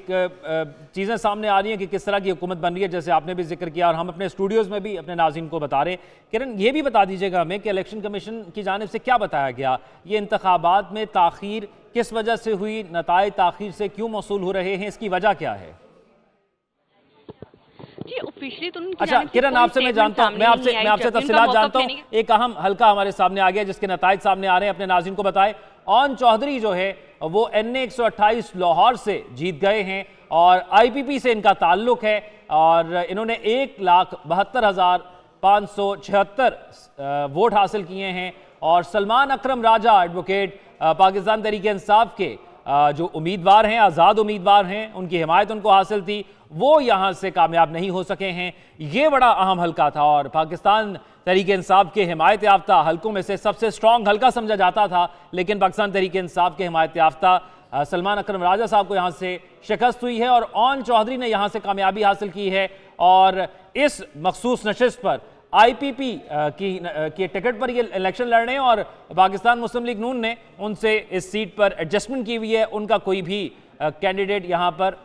चीज़ें सामने आ रही हैं कि किस तरह की हुकूमत बन रही है, जैसे आपने भी जिक्र किया और हम अपने स्टूडियोज़ में भी अपने नाज़रीन को बता रहे हैं। किरण, ये भी बता दीजिएगा हमें कि इलेक्शन कमीशन की जानिब से क्या बताया गया, ये इंतखाबात में ताख़ीर किस वजह से हुई, नताए ताख़ीर से क्यों मौसूल हो रहे हैं, इसकी वजह क्या है? जी, ऑफिशियली तो अच्छा किरण, आपसे मैं जानता हूँ, मैं आपसे तफसीलात जानता हूँ। एक अहम हल्का हमारे सामने आ गया जिसके नताइज सामने आ रहे हैं, अपने नाज़रीन को बताएं। ऑन चौधरी जो है वो NA 128 लाहौर से जीत गए हैं और IPP से इनका ताल्लुक है और इन्होंने 1,72,576 वोट हासिल किए हैं। और सलमान अकरम राजा एडवोकेट पाकिस्तान तहरीक इंसाफ के जो उम्मीदवार हैं, आज़ाद उम्मीदवार हैं, उनकी हिमायत उनको हासिल थी, वो यहाँ से कामयाब नहीं हो सके हैं। ये बड़ा अहम हल्का था और पाकिस्तान तहरीक इंसाफ के हिमायत याफ्ता हल्कों में से सबसे स्ट्रॉन्ग हल्का समझा जाता था, लेकिन पाकिस्तान तहरीक इंसाफ के हिमायत याफ्ता सलमान अकरम राजा साहब को यहाँ से शिकस्त हुई है और ऑन चौधरी ने यहाँ से कामयाबी हासिल की है और इस मखसूस नशिस्त पर IPP की टिकट पर ये इलेक्शन लड़ रहे हैं और पाकिस्तान मुस्लिम लीग नून ने उनसे इस सीट पर एडजस्टमेंट की हुई है। उनका कोई भी कैंडिडेट यहाँ पर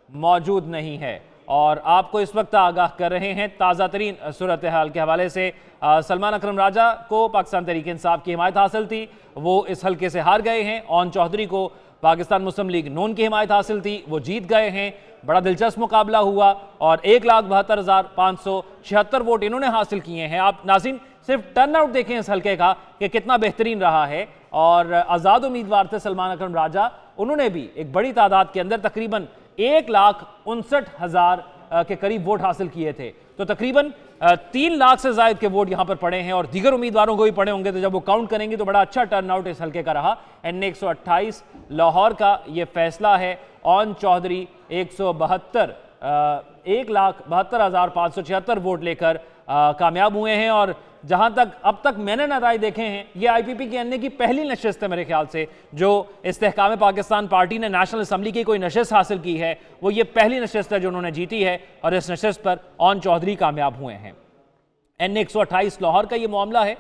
मौजूद नहीं है और आपको इस वक्त आगाह कर रहे हैं ताज़ा तरीन सूरत हाल के हवाले से। सलमान अकरम राजा को पाकिस्तान तहरीक इंसाफ की हिमायत हासिल थी, वो इस हल्के से हार गए हैं। ऑन चौधरी को पाकिस्तान मुस्लिम लीग नून की हिमायत हासिल थी, वो जीत गए हैं। बड़ा दिलचस्प मुकाबला हुआ और 1,72,576 वोट इन्होंने हासिल किए हैं। आप नाज़रीन सिर्फ टर्न आउट देखें इस हल्के का कि कितना बेहतरीन रहा है। और आज़ाद उम्मीदवार थे सलमान अकरम राजा, उन्होंने भी एक बड़ी तादाद के अंदर तकरीबन 1,59,000 के करीब वोट हासिल किए थे। तो तकरीबन 3 लाख से ज़ायद के वोट यहाँ पर पड़े हैं और दीगर उम्मीदवारों को भी पड़े होंगे, तो जब वो काउंट करेंगे तो बड़ा अच्छा टर्नआउट इस हल्के का रहा। NA 128 लाहौर का ये फैसला है। ऑन चौधरी 1,72,576 वोट लेकर कामयाब हुए हैं और जहां तक अब तक मैंने नताइज देखे हैं, ये IPP की NA की पहली नशिस्त है मेरे ख्याल से, जो इस्तेहकाम पाकिस्तान पार्टी ने नेशनल असम्बली की कोई नशिस्त हासिल की है, वो ये पहली नशिस्त है जो उन्होंने जीती है और इस नशिस्त पर ऑन चौधरी कामयाब हुए हैं। NA 128 लाहौर का ये मामला है।